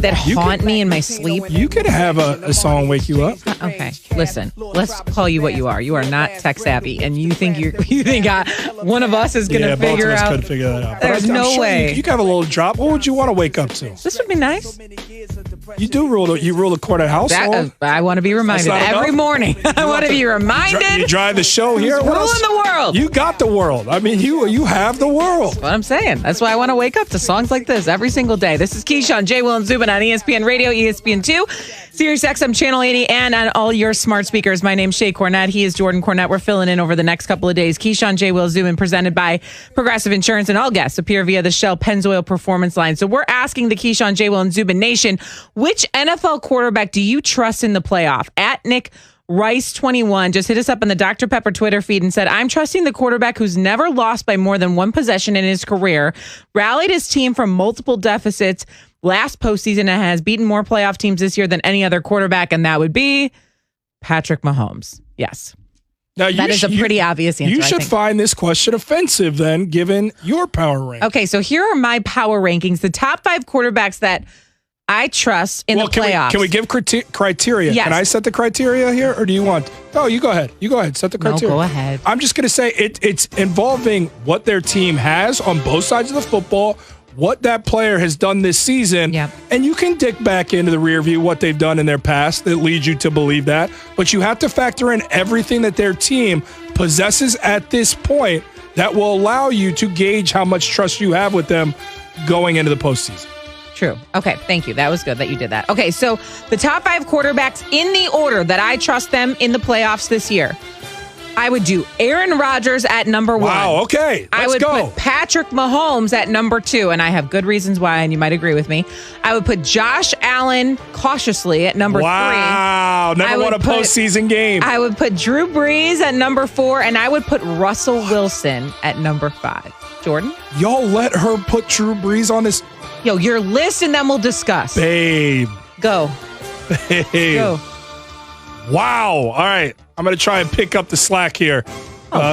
that haunt me in my sleep. You could have a song wake you up. Okay, listen. Let's call you what you are. You are not tech savvy, and you think one of us is going to figure both of us out. could figure that out. There's no way. You could have a little drop. What would you want to wake up to? This would be nice. You do rule the quarter house. I want to be reminded every morning. I want to be reminded. You drive the show here. Ruling the world. You got the world. I mean, you have the world. That's what I'm saying. That's why I want to wake up to songs like this every single day. This is Keyshawn, J. Will, and Zubin on ESPN Radio, ESPN2, Sirius XM Channel 80, and on all your smart speakers. My name's Shay Cornett. He is Jordan Cornett. We're filling in over the next couple of days. Keyshawn, J. Will, Zubin, presented by Progressive Insurance, and all guests appear via the Shell Pennzoil Performance Line. So we're asking the Keyshawn, J. Will, and Zubin Nation, which NFL quarterback do you trust in the playoff? At Nick Rice21 just hit us up on the Dr. Pepper Twitter feed and said, I'm trusting the quarterback who's never lost by more than one possession in his career, rallied his team from multiple deficits last postseason, and has beaten more playoff teams this year than any other quarterback, and that would be Patrick Mahomes. Yes. Now, that is a pretty obvious answer. You should find this question offensive then, given your power ranking. Okay, so here are my power rankings. The top 5 quarterbacks that I trust in the playoffs. Can we give criteria? Yes. Can I set the criteria here, or do you want? Oh, you go ahead. You go ahead. Set the criteria. No, go ahead. I'm just going to say it's involving what their team has on both sides of the football, what that player has done this season, and you can dig back into the rear view what they've done in their past that leads you to believe that. But you have to factor in everything that their team possesses at this point that will allow you to gauge how much trust you have with them going into the postseason. True. Okay, thank you. That was good that you did that. Okay, so the top 5 quarterbacks in the order that I trust them in the playoffs this year. I would do Aaron Rodgers at number 1. Wow, okay. I would put Patrick Mahomes at number 2, and I have good reasons why, and you might agree with me. I would put Josh Allen cautiously at number 3. Wow, never won a postseason game. I would put Drew Brees at number 4, and I would put Russell Wilson at number 5. Jordan? Y'all let her put Drew Brees on this. Yo, your list, and then we'll discuss. Babe. Go. Babe. Go. Wow. All right. I'm going to try and pick up the slack here.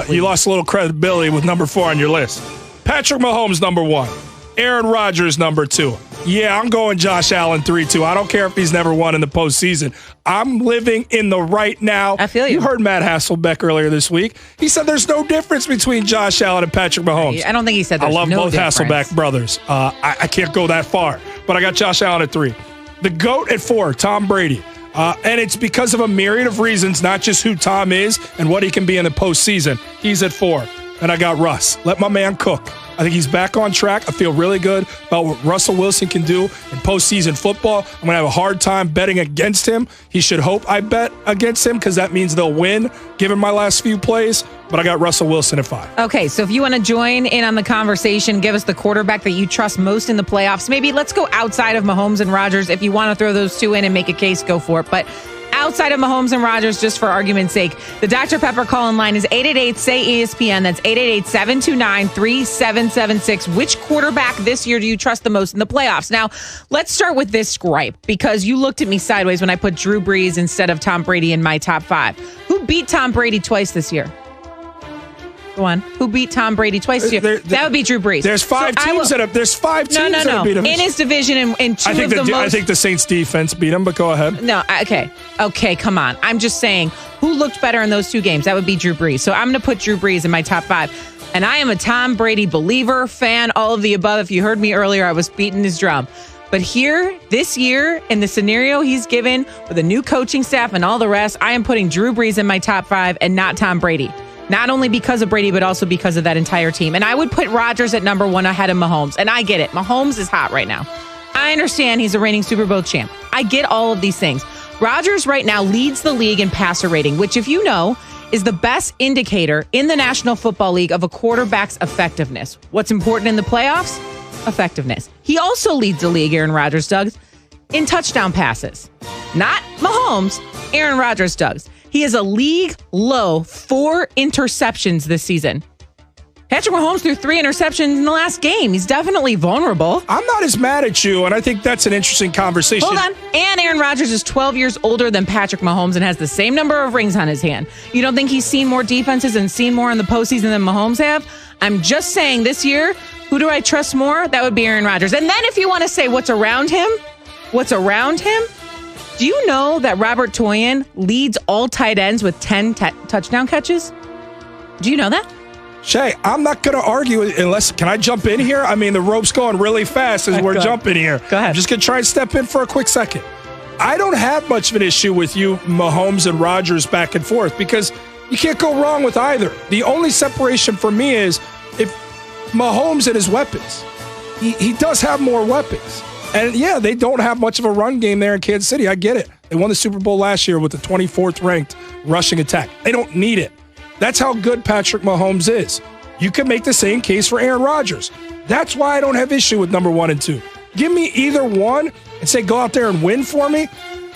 You lost a little credibility with number 4 on your list. Patrick Mahomes, number 1. Aaron Rodgers, number 2. Yeah, I'm going Josh Allen 3-2. I don't care if he's never won in the postseason. I'm living in the right now. I feel you. You heard Matt Hasselbeck earlier this week. He said there's no difference between Josh Allen and Patrick Mahomes. I don't think he said there's no difference. I love both Hasselbeck brothers. I can't go that far, but I got Josh Allen at 3. The GOAT at 4, Tom Brady. And it's because of a myriad of reasons, not just who Tom is and what he can be in the postseason. He's at 4. And I got Russ. Let my man cook. I think he's back on track. I feel really good about what Russell Wilson can do in postseason football. I'm going to have a hard time betting against him. He should hope I bet against him because that means they'll win, given my last few plays. But I got Russell Wilson at 5. Okay, so if you want to join in on the conversation, give us the quarterback that you trust most in the playoffs. Maybe let's go outside of Mahomes and Rodgers. If you want to throw those 2 in and make a case, go for it. But outside of Mahomes and Rodgers, just for argument's sake, the Dr. Pepper call-in line is 888-SAY-ESPN. That's 888-729-3776. Which quarterback this year do you trust the most in the playoffs? Now, let's start with this gripe, because you looked at me sideways when I put Drew Brees instead of Tom Brady in my top 5. Who beat Tom Brady twice this year? Go on. Who beat Tom Brady twice this year? That would be Drew Brees. There's 5 teams that have beat him. In his division, and 2 of the most. I think the Saints defense beat him, but go ahead. No, okay, come on. I'm just saying, who looked better in those 2 games? That would be Drew Brees. So I'm going to put Drew Brees in my top 5. And I am a Tom Brady believer, fan, all of the above. If you heard me earlier, I was beating his drum. But here, this year, in the scenario he's given with a new coaching staff and all the rest, I am putting Drew Brees in my top 5 and not Tom Brady. Not only because of Brady, but also because of that entire team. And I would put Rodgers at number 1 ahead of Mahomes. And I get it. Mahomes is hot right now. I understand he's a reigning Super Bowl champ. I get all of these things. Rodgers right now leads the league in passer rating, which, if you know, is the best indicator in the National Football League of a quarterback's effectiveness. What's important in the playoffs? Effectiveness. He also leads the league, Aaron Rodgers does, in touchdown passes. Not Mahomes, Aaron Rodgers does. He has a league low 4 interceptions this season. Patrick Mahomes threw 3 interceptions in the last game. He's definitely vulnerable. I'm not as mad at you, and I think that's an interesting conversation. Hold on. And Aaron Rodgers is 12 years older than Patrick Mahomes and has the same number of rings on his hand. You don't think he's seen more defenses and seen more in the postseason than Mahomes have? I'm just saying this year, who do I trust more? That would be Aaron Rodgers. And then if you want to say what's around him, what's around him. Do you know that Robert Tonyan leads all tight ends with 10 touchdown catches? Do you know that? Shay, I'm not going to argue unless, can I jump in here? I mean, the rope's going really fast as we're jumping here. Go ahead. I'm just going to try and step in for a quick second. I don't have much of an issue with you, Mahomes and Rodgers back and forth, because you can't go wrong with either. The only separation for me is if Mahomes and his weapons. He does have more weapons. And yeah, they don't have much of a run game there in Kansas City. I get it. They won the Super Bowl last year with the 24th ranked rushing attack. They don't need it. That's how good Patrick Mahomes is. You can make the same case for Aaron Rodgers. That's why I don't have issue with number 1 and 2. Give me either one and say, go out there and win for me.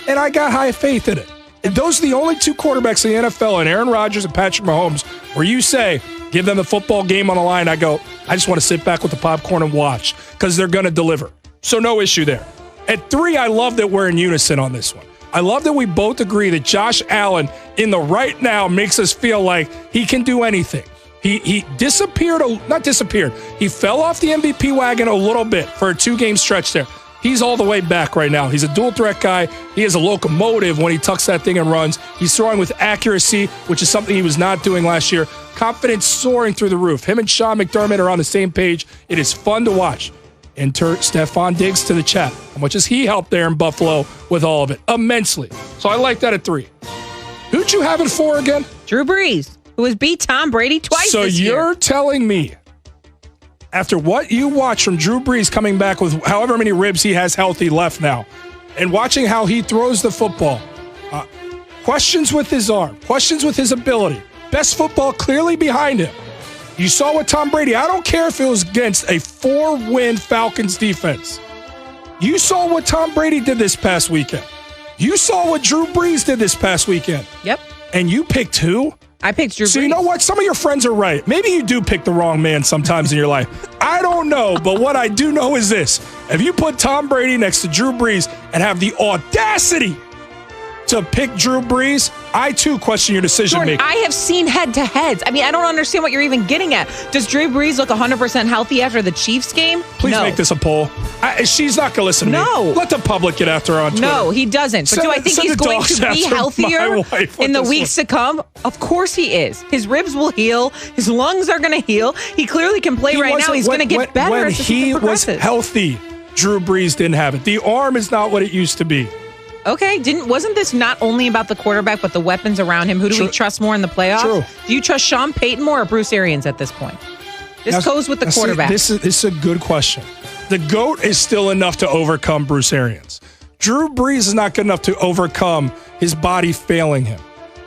And I got high faith in it. And those are the only 2 quarterbacks in the NFL, and Aaron Rodgers and Patrick Mahomes, where you say, give them the football game on the line. I go, I just want to sit back with the popcorn and watch because they're going to deliver. So no issue there. At 3, I love that we're in unison on this one. I love that we both agree that Josh Allen in the right now makes us feel like he can do anything. He disappeared, not disappeared. He fell off the MVP wagon a little bit for a 2-game stretch there. He's all the way back right now. He's a dual threat guy. He is a locomotive when he tucks that thing and runs. He's throwing with accuracy, which is something he was not doing last year. Confidence soaring through the roof. Him and Sean McDermott are on the same page. It is fun to watch. Enter Stephon Diggs to the chat. How much has he helped there in Buffalo with all of it? Immensely. So I like that at 3. Who'd you have it 4 again? Drew Brees, who has beat Tom Brady twice this year. So you're telling me, after what you watch from Drew Brees coming back with however many ribs he has healthy left now, and watching how he throws the football, questions with his arm, questions with his ability, best football clearly behind him. You saw what Tom Brady, I don't care if it was against a 4-win Falcons defense. You saw what Tom Brady did this past weekend. You saw what Drew Brees did this past weekend. Yep. And you picked who? I picked Drew Brees. So you know what? Some of your friends are right. Maybe you do pick the wrong man sometimes in your life. I don't know, but what I do know is this. If you put Tom Brady next to Drew Brees and have the audacity to pick Drew Brees, I too question your decision making. I have seen head-to-heads. I mean, I don't understand what you're even getting at. Does Drew Brees look 100% healthy after the Chiefs game? Please make this a poll. She's not going to listen to me. Let the public get after her on Twitter. No, he doesn't. But do I think he's going to be healthier in the weeks to come? Of course he is. His ribs will heal. His lungs are going to heal. He clearly can play right now. He's going to get better when as the season progresses. Was healthy, Drew Brees didn't have it. The arm is not what it used to be. Okay, wasn't this not only about the quarterback, but the weapons around him? Who do we trust more in the playoffs? True. Do you trust Sean Payton more or Bruce Arians at this point? This goes with the quarterback. This is a good question. The GOAT is still enough to overcome Bruce Arians. Drew Brees is not good enough to overcome his body failing him.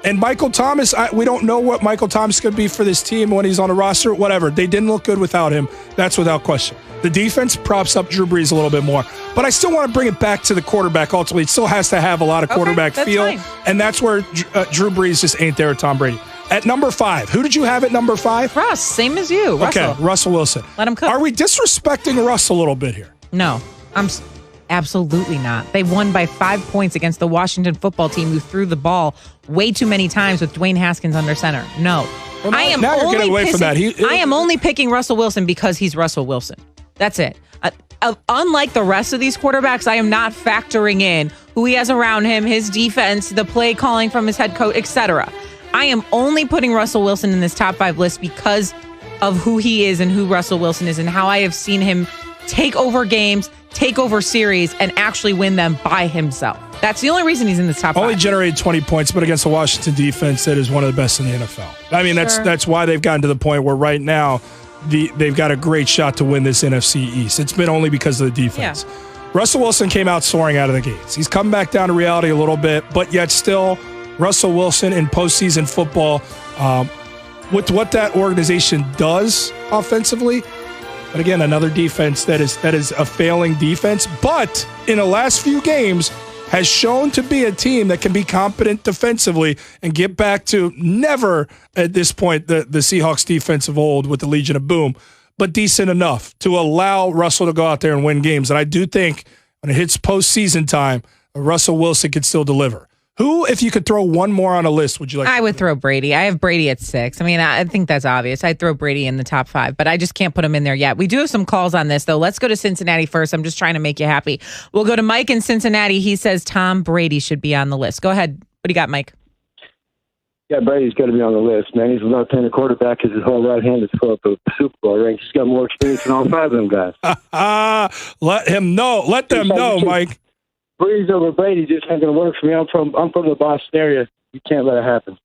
And Michael Thomas, we don't know what Michael Thomas could be for this team when he's on the roster, whatever. They didn't look good without him. That's without question. The defense props up Drew Brees a little bit more. But I still want to bring it back to the quarterback. Ultimately, it still has to have a lot of quarterback feel. Fine. And that's where Drew Brees just ain't there with Tom Brady. At number 5, who did you have at number 5? Russ, same as you. Okay, Russell Wilson. Let him cook. Are we disrespecting Russ a little bit here? No, I'm absolutely not. They won by 5 points against the Washington football team who threw the ball way too many times with Dwayne Haskins under center. No. Well, I am only picking Russell Wilson because he's Russell Wilson. That's it. Unlike the rest of these quarterbacks, I am not factoring in who he has around him, his defense, the play calling from his head coach, etc. I am only putting Russell Wilson in this top 5 list because of who he is and who Russell Wilson is and how I have seen him take over games, take over series, and actually win them by himself. That's the only reason he's in this top 5. Only generated 20 points, but against the Washington defense that is one of the best in the NFL. I mean, that's why they've gotten to the point where right now they've got a great shot to win this NFC East. It's been only because of the defense. Yeah. Russell Wilson came out soaring out of the gates. He's come back down to reality a little bit, but yet still Russell Wilson in postseason football, with what that organization does offensively. But again, another defense that is a failing defense, but in the last few games has shown to be a team that can be competent defensively and get back to never at this point the Seahawks defense of old with the Legion of Boom, but decent enough to allow Russell to go out there and win games. And I do think when it hits postseason time, Russell Wilson can still deliver. Who, if you could throw one more on a list, would you like? I would throw Brady. I have Brady at 6. I mean, I think that's obvious. I'd throw Brady in the top 5, but I just can't put him in there yet. We do have some calls on this, though. Let's go to Cincinnati first. I'm just trying to make you happy. We'll go to Mike in Cincinnati. He says Tom Brady should be on the list. Go ahead. What do you got, Mike? Yeah, Brady's got to be on the list, man. He's not playing a quarterback because his whole right hand is full up a Super Bowl ring. He's got more experience than all 5 of them guys. Let him know. Let them know, Mike. Breeze over Brady just ain't going to work for me. I'm from the Boston area. You can't let it happen.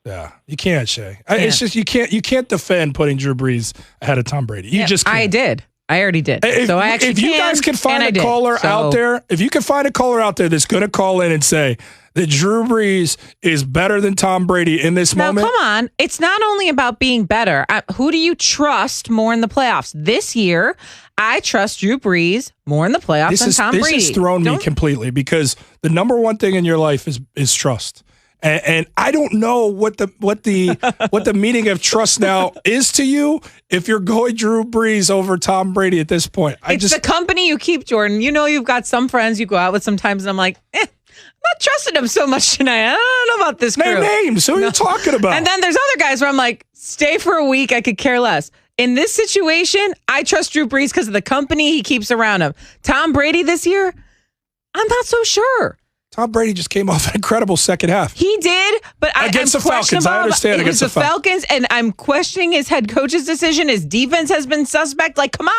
Yeah, you can't, Shay. It's just you can't defend putting Drew Brees ahead of Tom Brady. You just can't. I did. I already did. If you guys can find a caller out there, if you can find a caller out there that's going to call in and say that Drew Brees is better than Tom Brady in this moment. Now, come on. It's not only about being better. Who do you trust more in the playoffs? This year, I trust Drew Brees more in the playoffs than Tom Brady. This has thrown me completely because the number one thing in your life is trust. And I don't know what the meaning of trust now is to you if you're going Drew Brees over Tom Brady at this point. It's the company you keep, Jordan. You know you've got some friends you go out with sometimes, and I'm like, I'm not trusting them so much tonight. I don't know about this crew. Name names. Who are you talking about? And then there's other guys where I'm like, stay for a week. I could care less. In this situation, I trust Drew Brees because of the company he keeps around him. Tom Brady this year, I'm not so sure. Tom Brady just came off an incredible second half. He did, but against the Falcons, I understand against the Falcons, and I'm questioning his head coach's decision. His defense has been suspect. Like, come on.